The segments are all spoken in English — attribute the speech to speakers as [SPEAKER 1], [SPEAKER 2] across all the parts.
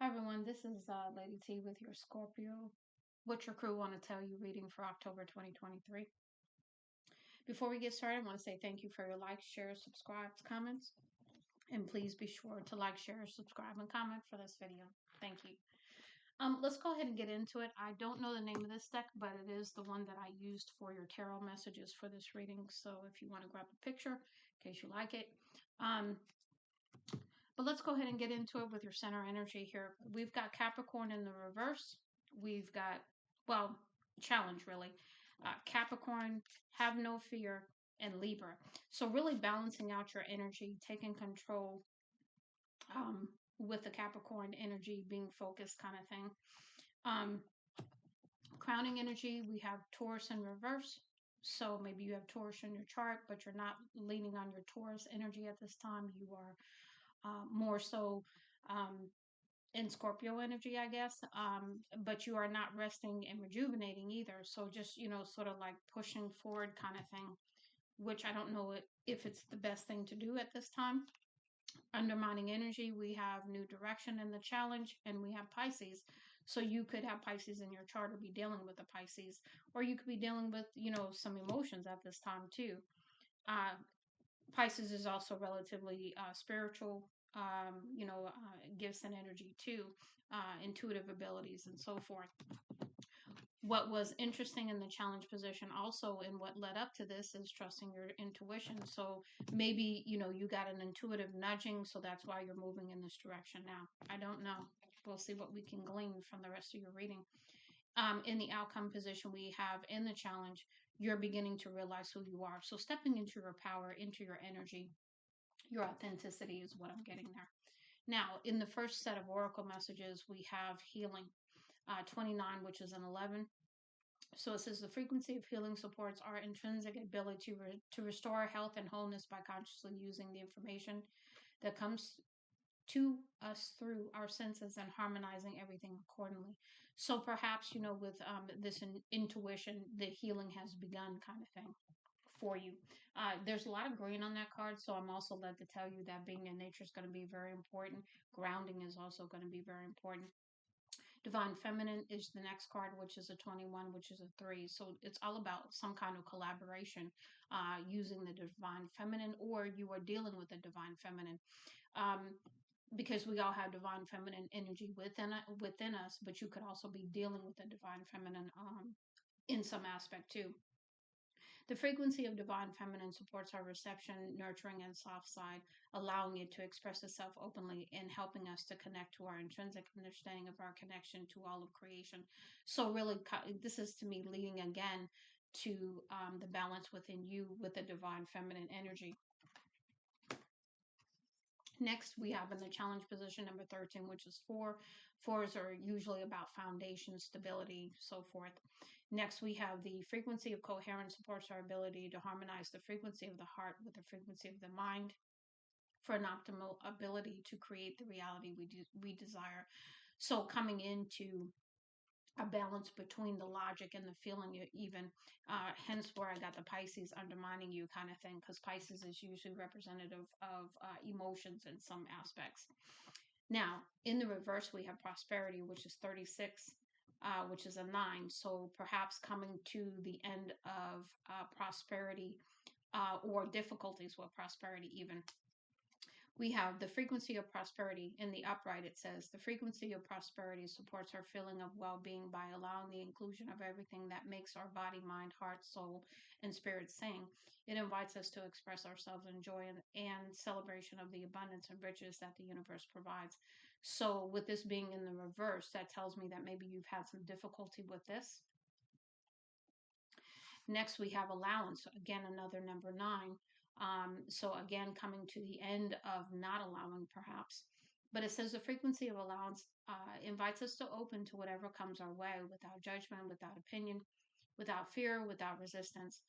[SPEAKER 1] Hi everyone, this is Lady T with your Scorpio. What your crew want to tell you reading for October 2023. Before we get started, I want to say thank you for your likes, shares, subscribes, comments, and please be sure to like, share, subscribe, and comment for this video. Thank you. Let's go ahead and get into it. I don't know the name of this deck, but it is the one that I used for your tarot messages for this reading. So if you want to grab a picture, in case you like it. But let's go ahead and get into it with your center energy here. We've got Capricorn in the reverse. We've got, well, challenge really. Capricorn, have no fear, and Libra. So really balancing out your energy, taking control with the Capricorn energy, being focused kind of thing. Um, Crowning energy, we have Taurus in reverse. So maybe you have Taurus in your chart, but you're not leaning on your Taurus energy at this time. You are more so in Scorpio energy, I guess. But you are not resting and rejuvenating either. So just, sort of like pushing forward kind of thing, which I don't know if it's the best thing to do at this time. Undermining energy, we have new direction in the challenge, and we have Pisces. So you could have Pisces in your chart or be dealing with the Pisces, or you could be dealing with, some emotions at this time too. Uh, Pisces is also relatively spiritual, gifts and energy too, intuitive abilities and so forth. What was interesting in the challenge position also, and what led up to this, is trusting your intuition. So maybe, you got an intuitive nudging, so that's why you're moving in this direction now. I don't know. We'll see what we can glean from the rest of your reading. In the outcome position, we have in the challenge, you're beginning to realize who you are. So stepping into your power, into your energy, your authenticity is what I'm getting there. Now, in the first set of oracle messages, we have healing, 29, which is an 11. So it says the frequency of healing supports our intrinsic ability to restore health and wholeness by consciously using the information that comes to us through our senses and harmonizing everything accordingly. So perhaps, with this intuition, the healing has begun kind of thing for you. There's a lot of green on that card, so I'm also led to tell you that being in nature is going to be very important. Grounding is also going to be very important. Divine Feminine is the next card, which is a 21, which is a 3. So it's all about some kind of collaboration using the Divine Feminine, or you are dealing with the Divine Feminine. Because we all have divine feminine energy within us, but you could also be dealing with the divine feminine in some aspect too. The frequency of divine feminine supports our reception, nurturing, and soft side, allowing it to express itself openly and helping us to connect to our intrinsic understanding of our connection to all of creation. So, really, this is to me leading again to the balance within you with the divine feminine energy. Next, we have in the challenge position number 13, which is 4. Fours are usually about foundation, stability, so forth. Next, we have the frequency of coherence supports our ability to harmonize the frequency of the heart with the frequency of the mind for an optimal ability to create the reality we desire. So coming into a balance between the logic and the feeling, even hence where I got the Pisces undermining you kind of thing, because Pisces is usually representative of emotions in some aspects. Now, in the reverse, we have prosperity, which is 36, which is a 9. So perhaps coming to the end of prosperity or difficulties with prosperity, even. We have the frequency of prosperity. In the upright, it says the frequency of prosperity supports our feeling of well-being by allowing the inclusion of everything that makes our body, mind, heart, soul, and spirit sing. It invites us to express ourselves in joy and celebration of the abundance and riches that the universe provides. So with this being in the reverse, that tells me that maybe you've had some difficulty with this. Next, we have allowance. Again, another number 9. So again, coming to the end of not allowing, perhaps. But it says the frequency of allowance invites us to open to whatever comes our way without judgment, without opinion, without fear, without resistance.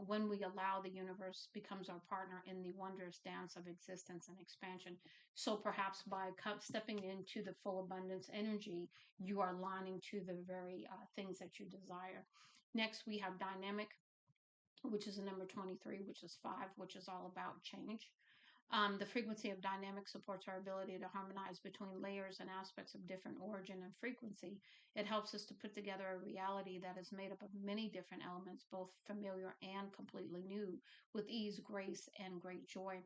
[SPEAKER 1] When we allow, the universe becomes our partner in the wondrous dance of existence and expansion. So perhaps by stepping into the full abundance energy, you are aligning to the very things that you desire. Next, we have dynamic, which is a number 23, which is 5, which is all about change. The frequency of dynamic supports our ability to harmonize between layers and aspects of different origin and frequency. It helps us to put together a reality that is made up of many different elements, both familiar and completely new, with ease, grace, and great joy.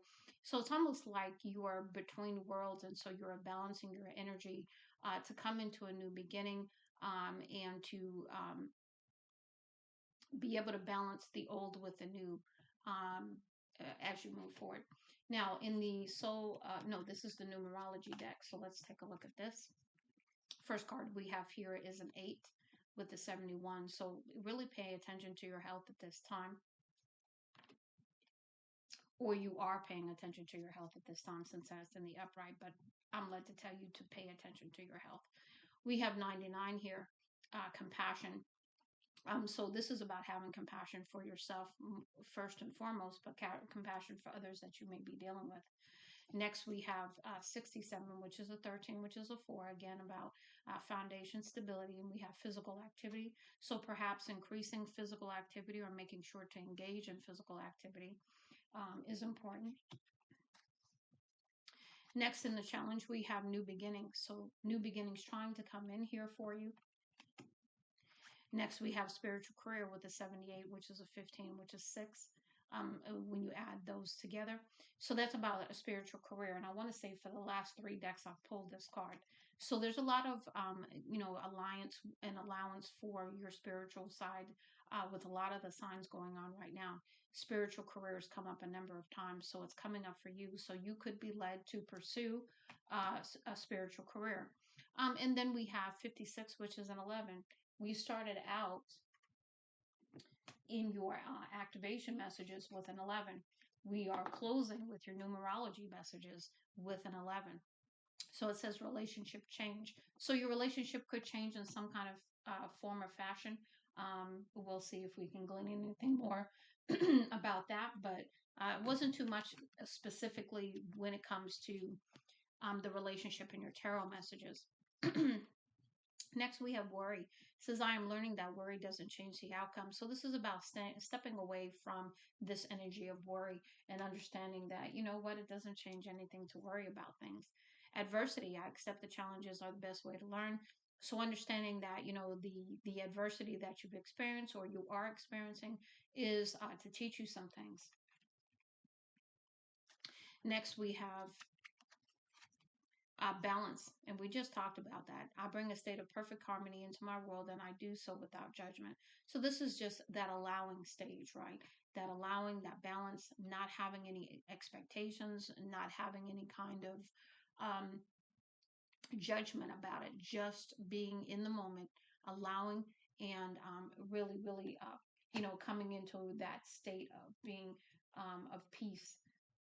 [SPEAKER 1] So it's almost like you are between worlds, and so you're balancing your energy to come into a new beginning, and to be able to balance the old with the new, um, as you move forward. Now, in the soul, no, this is the numerology deck. So let's take a look at this. First card we have here is an 8 with the 71. So really pay attention to your health at this time, or you are paying attention to your health at this time since that's in the upright, but I'm led to tell you to pay attention to your health. We have 99 here, compassion. So this is about having compassion for yourself first and foremost, but compassion for others that you may be dealing with. Next, we have 67, which is a 13, which is a 4, again, about foundation stability, and we have physical activity. So perhaps increasing physical activity or making sure to engage in physical activity is important. Next in the challenge, we have new beginnings. So new beginnings trying to come in here for you. Next, we have spiritual career with a 78, which is a 15, which is 6, when you add those together. So that's about a spiritual career. And I want to say for the last 3 decks, I've pulled this card. So there's a lot of, alliance and allowance for your spiritual side with a lot of the signs going on right now. Spiritual careers come up a number of times, so it's coming up for you. So you could be led to pursue a spiritual career. And then we have 56, which is an 11. We started out in your activation messages with an 11. We are closing with your numerology messages with an 11. So it says relationship change. So your relationship could change in some kind of form or fashion. We'll see if we can glean anything more about that, but it wasn't too much specifically when it comes to the relationship in your tarot messages. Next, we have worry. It says, I am learning that worry doesn't change the outcome. So this is about stepping away from this energy of worry and understanding that, you know what, it doesn't change anything to worry about things. Adversity, I accept the challenges are the best way to learn. So understanding that, the adversity that you've experienced or you are experiencing is to teach you some things. Next, we have balance. And we just talked about that. I bring a state of perfect harmony into my world, and I do so without judgment. So this is just that allowing stage, right? That allowing, that balance, not having any expectations, not having any kind of judgment about it, just being in the moment, allowing, and really, really, coming into that state of being of peace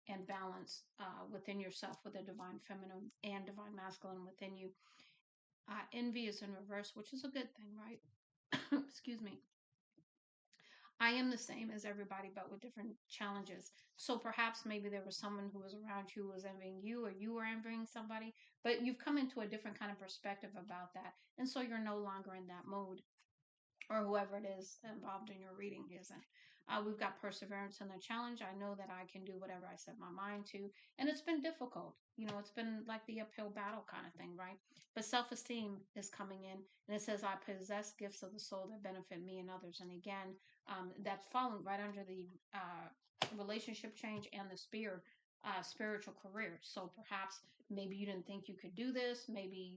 [SPEAKER 1] and balance within yourself, with a divine feminine and divine masculine within you. Envy is in reverse, which is a good thing, right? Excuse me. I am the same as everybody, but with different challenges. So perhaps maybe there was someone who was around you who was envying you, or you were envying somebody, but you've come into a different kind of perspective about that. And so you're no longer in that mode, or whoever it is involved in your reading isn't. We've got perseverance in the challenge. I know that I can do whatever I set my mind to. And it's been difficult. It's been like the uphill battle kind of thing, right? But self-esteem is coming in. And it says, I possess gifts of the soul that benefit me and others. And again, that's falling right under the relationship change and the spiritual career. So perhaps maybe you didn't think you could do this. Maybe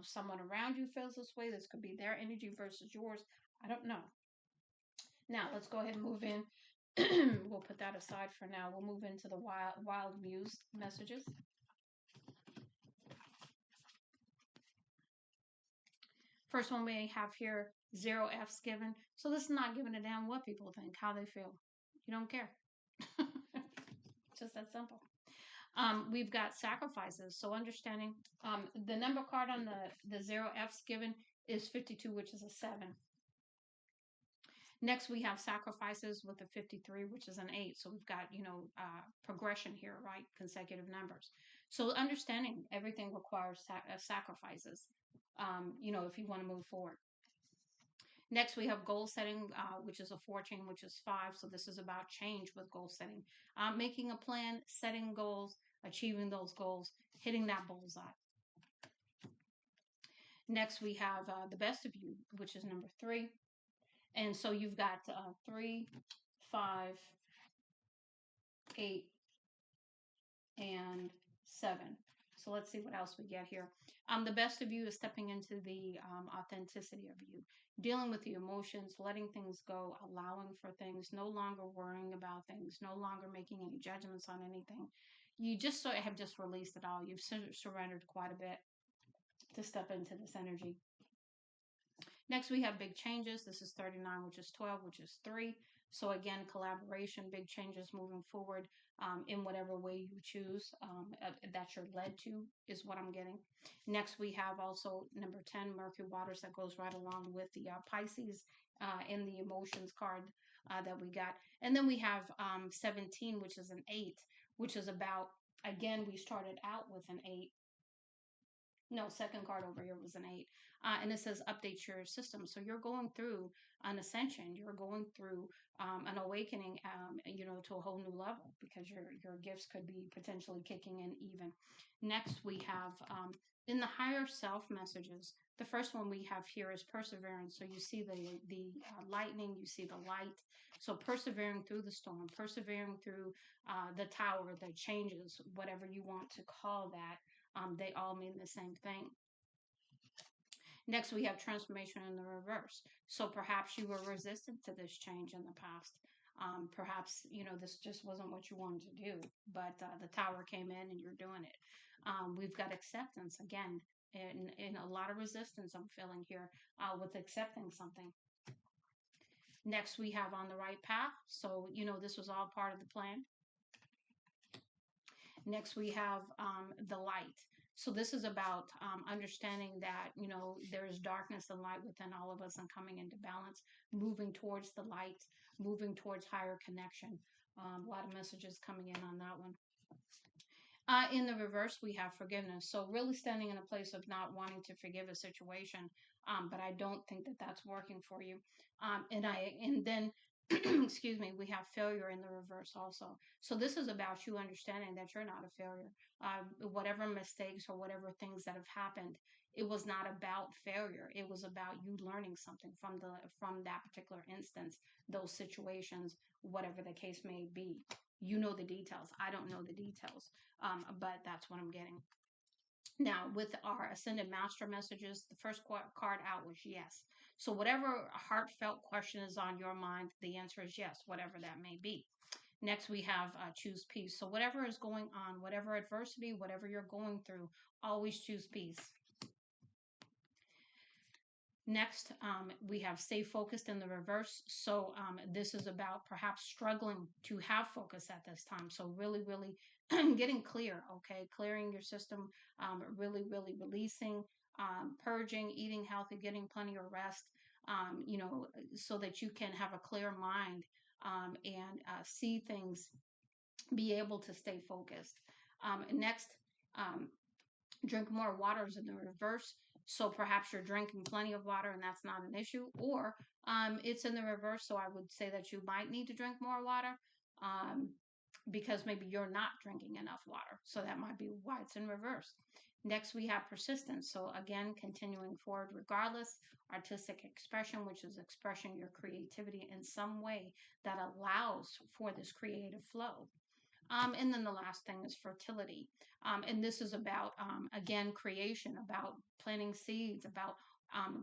[SPEAKER 1] someone around you feels this way. This could be their energy versus yours. I don't know. Now let's go ahead and move in. We'll put that aside for now. We'll move into the wild muse messages. First one we have here, 0 F's given. So this is not giving a damn what people think, how they feel. You don't care. Just that simple. We've got sacrifices. So understanding the number card on the 0 F's given is 52, which is a 7. Next, we have sacrifices with a 53, which is an 8. So we've got, progression here, right? Consecutive numbers. So understanding everything requires sacrifices, if you want to move forward. Next, we have goal setting, which is a 14, which is 5. So this is about change with goal setting. Making a plan, setting goals, achieving those goals, hitting that bullseye. Next, we have the best of you, which is number 3. And so you've got 3, 5, 8, and 7. So let's see what else we get here. The best of you is stepping into the authenticity of you, dealing with the emotions, letting things go, allowing for things, no longer worrying about things, no longer making any judgments on anything. You just sort of have just released it all. You've surrendered quite a bit to step into this energy. Next, we have big changes. This is 39, which is 12, which is 3. So again, collaboration, big changes moving forward in whatever way you choose that you're led to is what I'm getting. Next, we have also number 10, Mercury Waters, that goes right along with the Pisces in the emotions card that we got. And then we have 17, which is an 8, which is about, again, we started out with an 8. No, second card over here was an 8. And it says update your system. So you're going through an ascension. You're going through an awakening, to a whole new level, because your gifts could be potentially kicking in even. Next, we have in the higher self messages. The first one we have here is perseverance. So you see the lightning, you see the light. So persevering through the storm, persevering through the tower, the changes, whatever you want to call that. They all mean the same thing. Next, we have transformation in the reverse. So perhaps you were resistant to this change in the past. Perhaps, this just wasn't what you wanted to do, but the tower came in and you're doing it. We've got acceptance again, in a lot of resistance I'm feeling here with accepting something. Next, we have on the right path. So, this was all part of the plan. Next, we have the light. So this is about understanding that, there's darkness and light within all of us and coming into balance, moving towards the light, moving towards higher connection. A lot of messages coming in on that one. In the reverse, we have forgiveness. So really standing in a place of not wanting to forgive a situation, but I don't think that that's working for you. And then excuse me, we have failure in the reverse also. So this is about you understanding that you're not a failure. Whatever mistakes or whatever things that have happened, it was not about failure. It was about you learning something from that particular instance, those situations, whatever the case may be. You know the details. I don't know the details, but that's what I'm getting. Now, with our Ascended Master messages, the first card out was yes. So whatever heartfelt question is on your mind, the answer is yes, whatever that may be. Next, we have choose peace. So whatever is going on, whatever adversity, whatever you're going through, always choose peace. Next, we have stay focused in the reverse. So this is about perhaps struggling to have focus at this time. So really, really getting clear, okay? Clearing your system, really, really releasing, purging, eating healthy, getting plenty of rest, so that you can have a clear mind and see things, be able to stay focused. Next, drink more waters in the reverse. So perhaps you're drinking plenty of water and that's not an issue, or it's in the reverse. So I would say that you might need to drink more water because maybe you're not drinking enough water. So that might be why it's in reverse. Next, we have persistence. So again, continuing forward regardless, artistic expression, which is expressing your creativity in some way that allows for this creative flow. And then the last thing is fertility. And this is about, again, creation, about planting seeds, about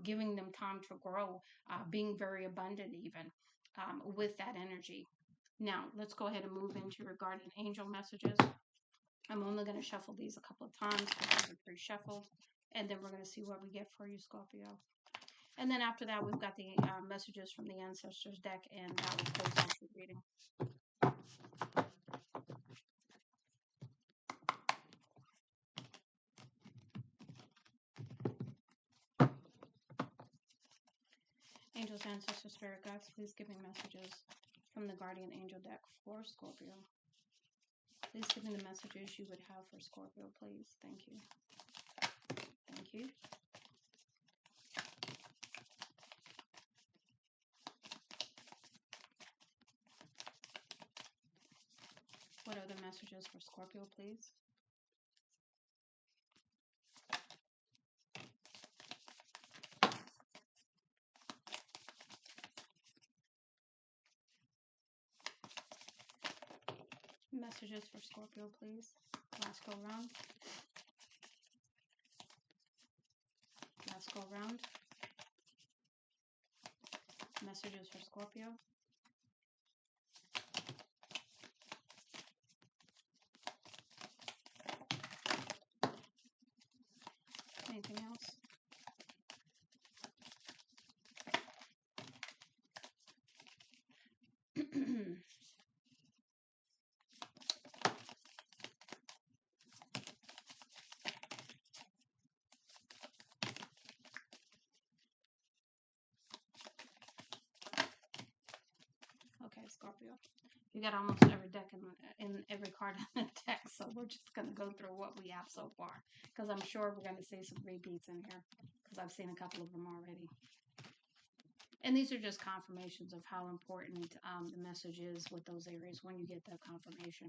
[SPEAKER 1] giving them time to grow, being very abundant even with that energy. Now, let's go ahead and move into your guardian angel messages. I'm only going to shuffle these a couple of times because they're pre-shuffled. And then we're going to see what we get for you, Scorpio. And then after that, we've got the messages from the Ancestors deck, and that will close out the reading. Angels, ancestors, spirit guides, please give me messages from the guardian angel deck for Scorpio. Please give me the messages you would have for Scorpio, please. Thank you. Thank you. Messages for Scorpio, please. Messages for Scorpio, please. Last go round. Last go round. Messages for Scorpio. Anything else? Okay, Scorpio. You got almost every deck in every card in the deck, so we're just going to go through what we have so far, because I'm sure we're going to see some repeats in here, because I've seen a couple of them already. And these are just confirmations of how important the message is with those areas when you get that confirmation.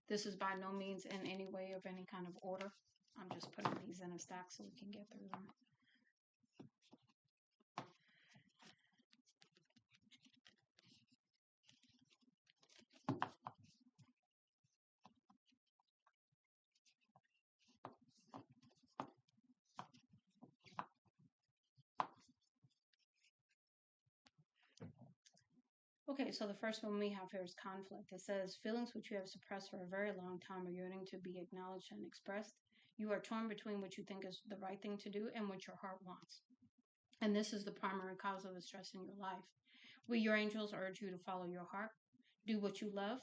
[SPEAKER 1] This is by no means in any way of any kind of order. I'm just putting these in a stack so we can get through them. Okay, so the first one we have here is conflict. It says, feelings which you have suppressed for a very long time are yearning to be acknowledged and expressed. You are torn between what you think is the right thing to do and what your heart wants. And this is the primary cause of the stress in your life. We, your angels, urge you to follow your heart. Do what you love,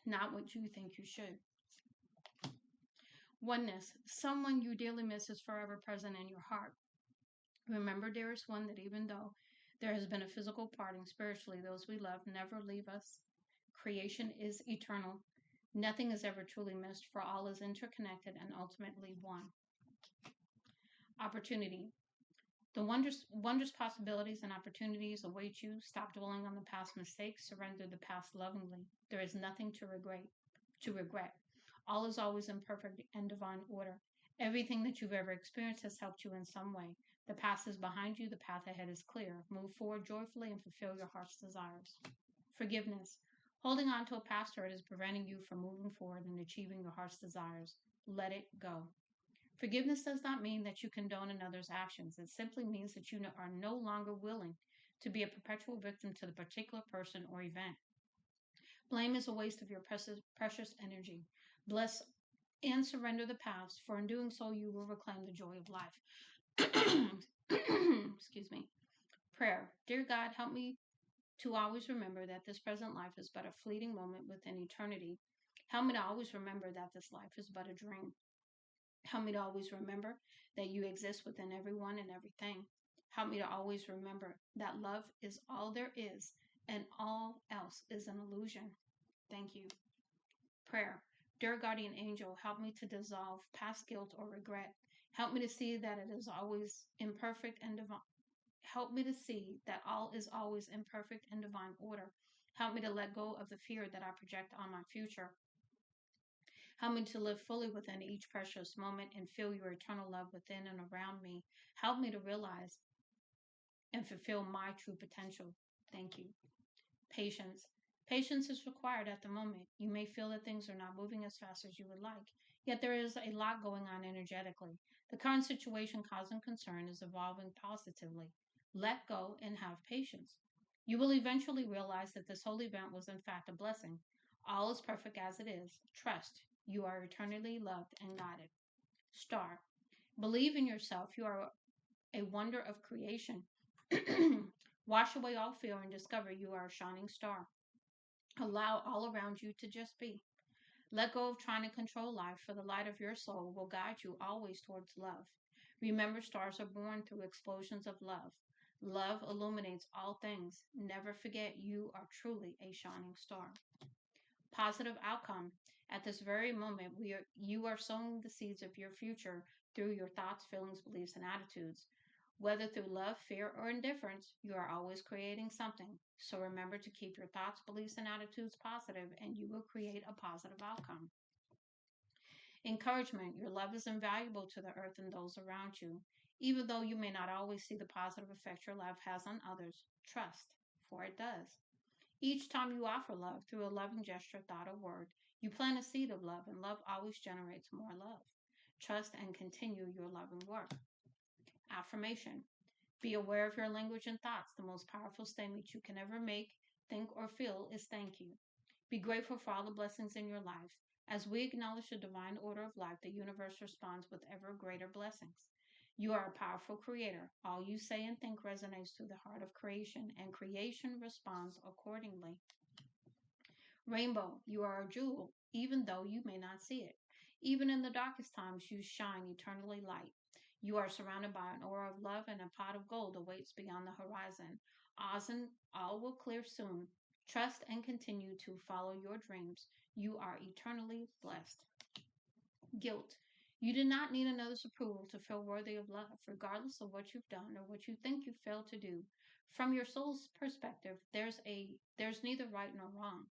[SPEAKER 1] not what you think you should. Oneness. Someone you dearly miss is forever present in your heart. Remember, dearest one, that even though there has been a physical parting, spiritually, those we love never leave us. Creation is eternal. Nothing is ever truly missed, for all is interconnected and ultimately one. Opportunity. The wondrous possibilities and opportunities await you. Stop dwelling on the past mistakes. Surrender the past lovingly. There is nothing to regret. All is always in perfect and divine order. Everything that you've ever experienced has helped you in some way. The past is behind you. The path ahead is clear. Move forward joyfully and fulfill your heart's desires. Forgiveness. Holding on to a past hurt is preventing you from moving forward and achieving your heart's desires. Let it go. Forgiveness does not mean that you condone another's actions. It simply means that you are no longer willing to be a perpetual victim to the particular person or event. Blame is a waste of your precious energy. Bless and surrender the past, for in doing so, you will reclaim the joy of life. Excuse me. Prayer. Dear God, help me to always remember that this present life is but a fleeting moment within eternity. Help me to always remember that this life is but a dream. Help me to always remember that you exist within everyone and everything. Help me to always remember that love is all there is and all else is an illusion. Thank you. Prayer. Dear guardian angel, help me to dissolve past guilt or regret. Help me to see that it is always imperfect and divine. Help me to see that all is always in perfect and divine order. Help me to let go of the fear that I project on my future. Help me to live fully within each precious moment and feel your eternal love within and around me. Help me to realize and fulfill my true potential. Thank you. Patience. Patience is required at the moment. You may feel that things are not moving as fast as you would like, yet there is a lot going on energetically. The current situation causing concern is evolving positively. Let go and have patience. You will eventually realize that this whole event was in fact a blessing. All is perfect as it is. Trust. You are eternally loved and guided. Star. Believe in yourself. You are a wonder of creation. Wash away all fear and discover you are a shining star. Allow all around you to just be. Let go of trying to control life, for the light of your soul will guide you always towards love. Remember, stars are born through explosions of love. Love illuminates all things. Never forget you are truly a shining star. Positive outcome. At this very moment, you are sowing the seeds of your future through your thoughts, feelings, beliefs, and attitudes. Whether through love, fear, or indifference, you are always creating something. So remember to keep your thoughts, beliefs, and attitudes positive, and you will create a positive outcome. Encouragement. Your love is invaluable to the earth and those around you. Even though you may not always see the positive effect your love has on others, trust, for it does. Each time you offer love through a loving gesture, thought, or word, you plant a seed of love, and love always generates more love. Trust and continue your loving work. Affirmation. Be aware of your language and thoughts. The most powerful statement you can ever make, think, or feel is thank you. Be grateful for all the blessings in your life. As we acknowledge the divine order of life, the universe responds with ever greater blessings. You are a powerful creator. All you say and think resonates through the heart of creation, and creation responds accordingly. Rainbow, you are a jewel, even though you may not see it. Even in the darkest times, you shine eternally light. You are surrounded by an aura of love, and a pot of gold awaits beyond the horizon. All will clear soon. Trust and continue to follow your dreams. You are eternally blessed. Guilt. You do not need another's approval to feel worthy of love, regardless of what you've done or what you think you failed to do. From your soul's perspective, there's neither right nor wrong.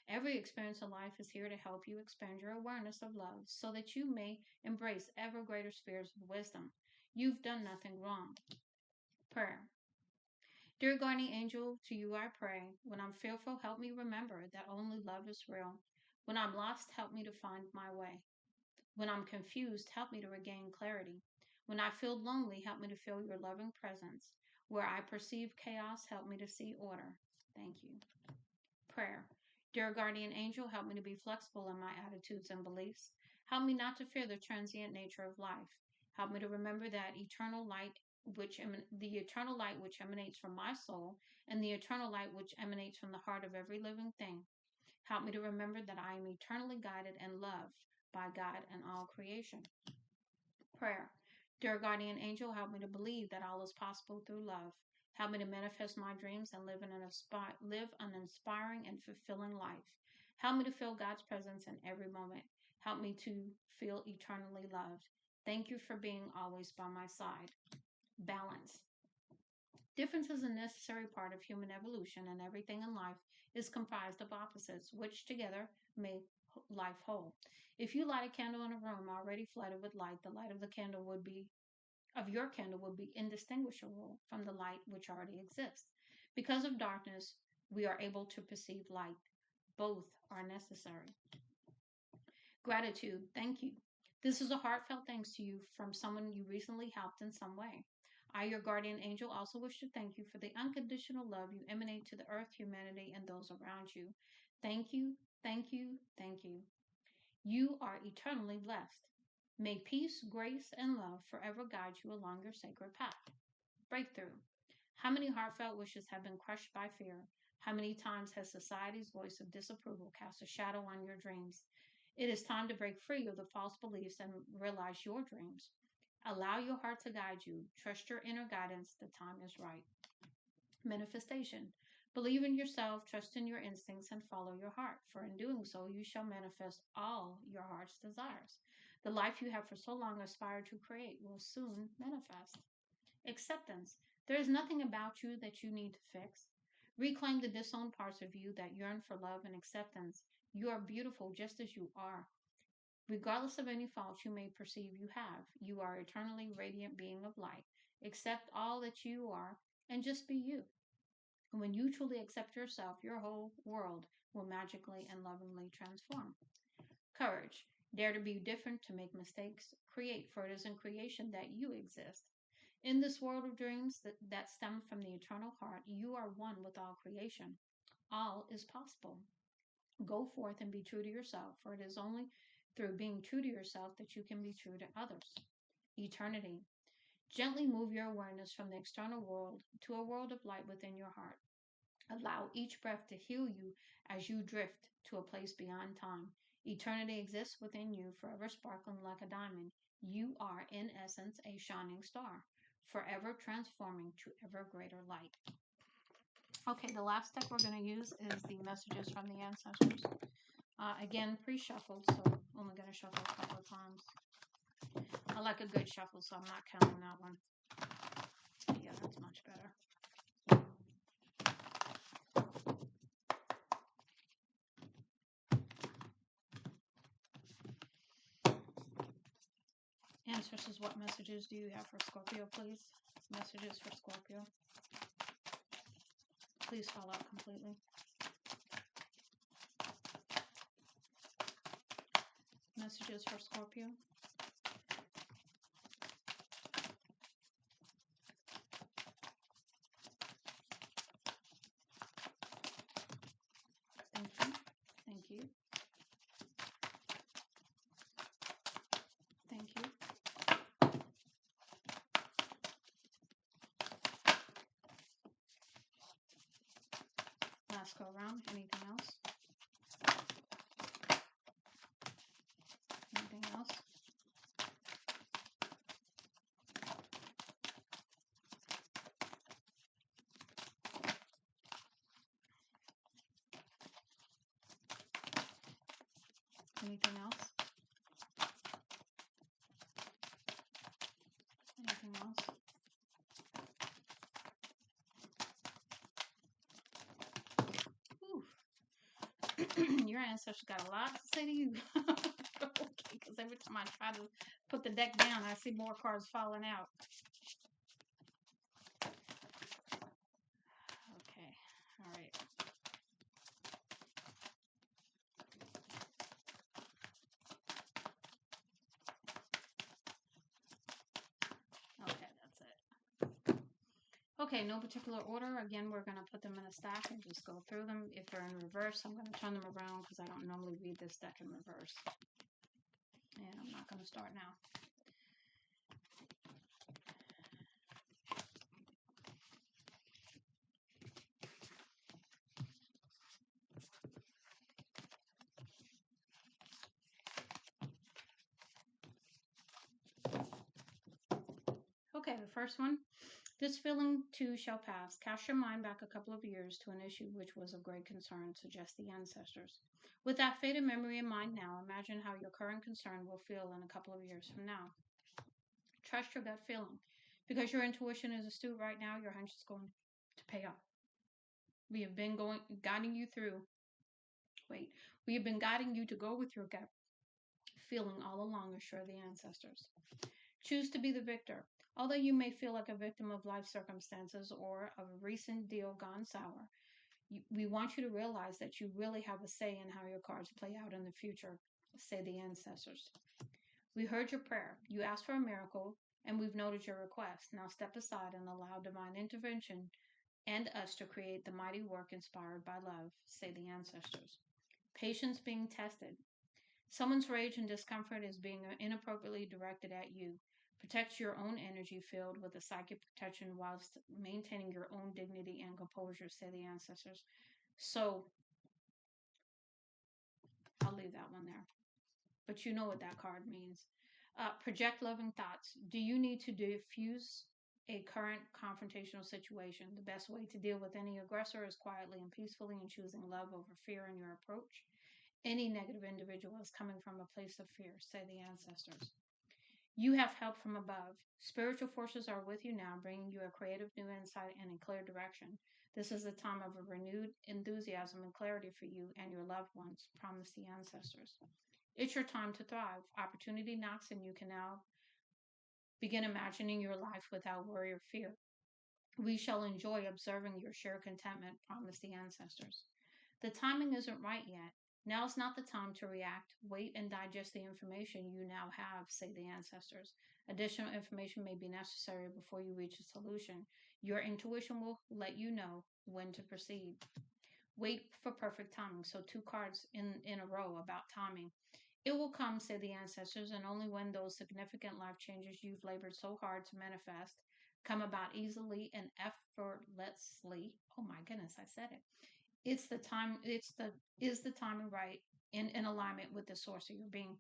[SPEAKER 1] Every experience in life is here to help you expand your awareness of love so that you may embrace ever greater spheres of wisdom. You've done nothing wrong. Prayer. Dear guardian angel, to you I pray. When I'm fearful, help me remember that only love is real. When I'm lost, help me to find my way. When I'm confused, help me to regain clarity. When I feel lonely, help me to feel your loving presence. Where I perceive chaos, help me to see order. Thank you. Prayer. Dear guardian angel, help me to be flexible in my attitudes and beliefs. Help me not to fear the transient nature of life. Help me to remember that the eternal light which emanates from my soul, and the eternal light which emanates from the heart of every living thing. Help me to remember that I am eternally guided and loved by God and all creation. Prayer. Dear guardian angel, help me to believe that all is possible through love. Help me to manifest my dreams and live an inspiring and fulfilling life. Help me to feel God's presence in every moment. Help me to feel eternally loved. Thank you for being always by my side. Balance. Difference is a necessary part of human evolution, and everything in life is comprised of opposites, which together make life whole. If you light a candle in a room already flooded with light, the light of your candle would be indistinguishable from the light which already exists. Because of darkness, we are able to perceive light. Both are necessary. Gratitude. Thank you. This is a heartfelt thanks to you from someone you recently helped in some way. I, your guardian angel, also wish to thank you for the unconditional love you emanate to the earth, humanity, and those around you. Thank you, thank you, thank you. You are eternally blessed. May peace, grace, and love forever guide you along your sacred path. Breakthrough. How many heartfelt wishes have been crushed by fear? How many times has society's voice of disapproval cast a shadow on your dreams? It is time to break free of the false beliefs and realize your dreams. Allow your heart to guide you. Trust your inner guidance. The time is right. Manifestation. Believe in yourself, trust in your instincts, and follow your heart. For in doing so, you shall manifest all your heart's desires. The life you have for so long aspired to create will soon manifest. Acceptance. There is nothing about you that you need to fix. Reclaim the disowned parts of you that yearn for love and acceptance. You are beautiful just as you are. Regardless of any faults you may perceive you have, you are eternally radiant being of light. Accept all that you are and just be you. And when you truly accept yourself, your whole world will magically and lovingly transform. Courage. Dare to be different, to make mistakes, create, for it is in creation that you exist. In this world of dreams that stem from the eternal heart, you are one with all creation. All is possible. Go forth and be true to yourself, for it is only through being true to yourself that you can be true to others. Eternity. Gently move your awareness from the external world to a world of light within your heart. Allow each breath to heal you as you drift to a place beyond time. Eternity exists within you, forever sparkling like a diamond. You are, in essence, a shining star, forever transforming to ever greater light. Okay, the last deck we're going to use is the messages from the ancestors. Again, pre-shuffled, so I'm only going to shuffle a couple of times. I like a good shuffle, so I'm not counting that one. Yeah, that's much better. Ancestors, what messages do you have for Scorpio, please? Messages for Scorpio. Please fall out completely. Messages for Scorpio. Thank you. Thank you. Thank you. Last go around. Anything else? Anything else? Anything else? Anything else? Your ancestors got a lot to say to you. Okay, because every time I try to put the deck down, I see more cards falling out. Okay, all right. Okay, that's it. Okay, no particular order. Again, we're going to put them in a stack and just go through them. If they're in reverse, I'm going to turn them around because I don't normally read this deck in reverse. And I'm not going to start now. Okay, the first one. This feeling too shall pass. Cast your mind back a couple of years to an issue which was of great concern, suggest the ancestors. With that faded memory in mind now, imagine how your current concern will feel in a couple of years from now. Trust your gut feeling. Because your intuition is astute right now, your hunch is going to pay off. We have been guiding you through. We have been guiding you to go with your gut feeling all along, assure the ancestors. Choose to be the victor. Although you may feel like a victim of life circumstances or of a recent deal gone sour, we want you to realize that you really have a say in how your cards play out in the future, say the ancestors. We heard your prayer. You asked for a miracle, and we've noted your request. Now step aside and allow divine intervention and us to create the mighty work inspired by love, say the ancestors. Patience being tested. Someone's rage and discomfort is being inappropriately directed at you. Protect your own energy field with a psychic protection whilst maintaining your own dignity and composure, say the ancestors. So, I'll leave that one there. But you know what that card means. Project loving thoughts. Do you need to diffuse a current confrontational situation? The best way to deal with any aggressor is quietly and peacefully in choosing love over fear in your approach. Any negative individual is coming from a place of fear, say the ancestors. You have help from above. Spiritual forces are with you now, bringing you a creative new insight and a clear direction. This is a time of a renewed enthusiasm and clarity for you and your loved ones, promise the ancestors. It's your time to thrive. Opportunity knocks, and you can now begin imagining your life without worry or fear. We shall enjoy observing your sheer contentment, promise the ancestors. The timing isn't right yet. Now is not the time to react. Wait and digest the information you now have, say the ancestors. Additional information may be necessary before you reach a solution. Your intuition will let you know when to proceed. Wait for perfect timing. So, two cards in a row about timing. It will come, say the ancestors, and only when those significant life changes you've labored so hard to manifest come about easily and effortlessly. Oh my goodness, I said it. It's the time. Is the timing right in alignment with the source of your being?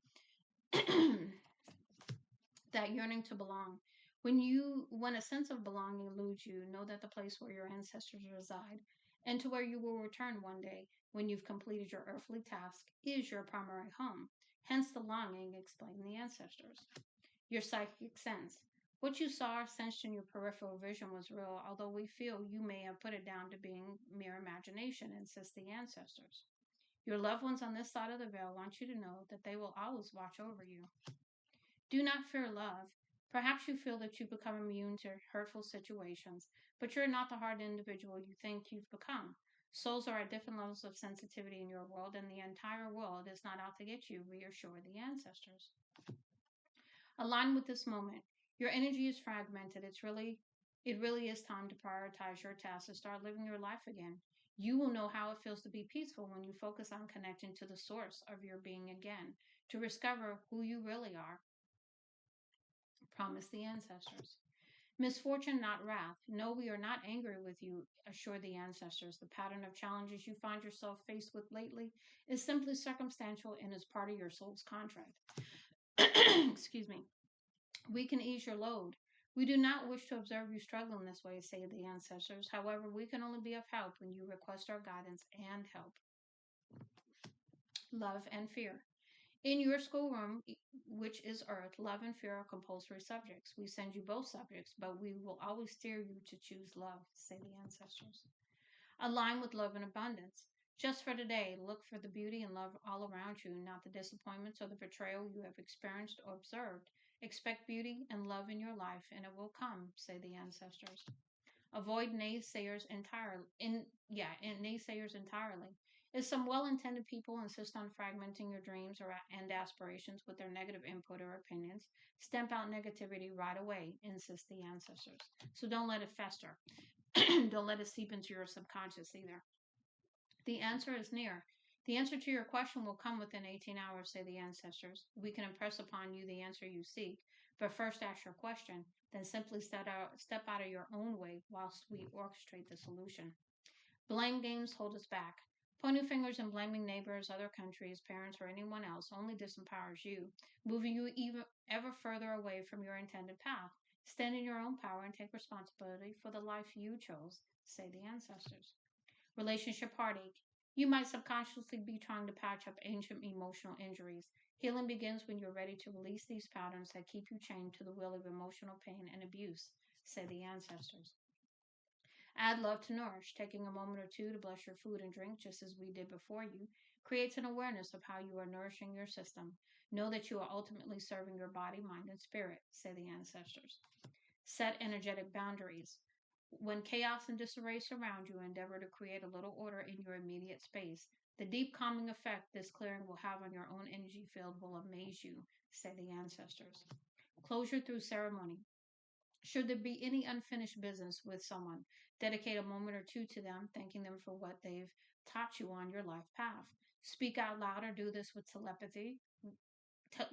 [SPEAKER 1] That yearning to belong. When a sense of belonging eludes you, know that the place where your ancestors reside and to where you will return one day when you've completed your earthly task is your primary home. Hence the longing, explain the ancestors. Your psychic sense. What you saw or sensed in your peripheral vision was real, although we feel you may have put it down to being mere imagination, insist the ancestors. Your loved ones on this side of the veil want you to know that they will always watch over you. Do not fear love. Perhaps you feel that you've become immune to hurtful situations, but you're not the hard individual you think you've become. Souls are at different levels of sensitivity in your world, and the entire world is not out to get you. Reassure the ancestors. Align with this moment. Your energy is fragmented. It really is time to prioritize your tasks and start living your life again. You will know how it feels to be peaceful when you focus on connecting to the source of your being again, to discover who you really are. Promise the ancestors. Misfortune, not wrath. No, we are not angry with you, assure the ancestors. The pattern of challenges you find yourself faced with lately is simply circumstantial and is part of your soul's contract. Excuse me. We can ease your load. We do not wish to observe you struggle in this way, say the ancestors. However, we can only be of help when you request our guidance and help. Love and fear. In your schoolroom, which is Earth, love and fear are compulsory subjects. We send you both subjects, but we will always steer you to choose love, say the ancestors. Align with love and abundance. Just for today, look for the beauty and love all around you, not the disappointments or the betrayal you have experienced or observed. Expect beauty and love in your life, and it will come, say the ancestors. Avoid naysayers entirely. Naysayers entirely. If some well-intended people insist on fragmenting your dreams and aspirations with their negative input or opinions, stamp out negativity right away, insist the ancestors. So don't let it fester. Don't let it seep into your subconscious either. The answer is near. The answer to your question will come within 18 hours, say the ancestors. We can impress upon you the answer you seek, but first ask your question, then simply step out of your own way whilst we orchestrate the solution. Blame games hold us back. Pointing fingers and blaming neighbors, other countries, parents, or anyone else only disempowers you, moving you even ever further away from your intended path. Stand in your own power and take responsibility for the life you chose, say the ancestors. Relationship heartache. You might subconsciously be trying to patch up ancient emotional injuries. Healing begins when you're ready to release these patterns that keep you chained to the wheel of emotional pain and abuse, say the ancestors. Add love to nourish. Taking a moment or two to bless your food and drink, just as we did before you, creates an awareness of how you are nourishing your system. Know that you are ultimately serving your body, mind, and spirit, say the ancestors. Set energetic boundaries. When chaos and disarray surround you, endeavor to create a little order in your immediate space. The deep calming effect this clearing will have on your own energy field will amaze you, say the ancestors. Closure through ceremony. Should there be any unfinished business with someone, dedicate a moment or two to them, thanking them for what they've taught you on your life path. Speak out loud or do this with telepathy,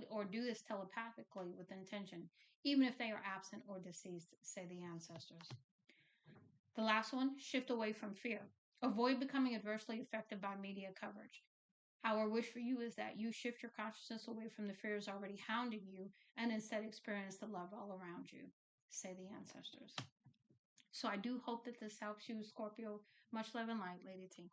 [SPEAKER 1] or do this telepathically with intention, even if they are absent or deceased, say the ancestors. The last one, shift away from fear. Avoid becoming adversely affected by media coverage. Our wish for you is that you shift your consciousness away from the fears already hounding you and instead experience the love all around you, say the ancestors. So I do hope that this helps you, Scorpio. Much love and light, Lady T.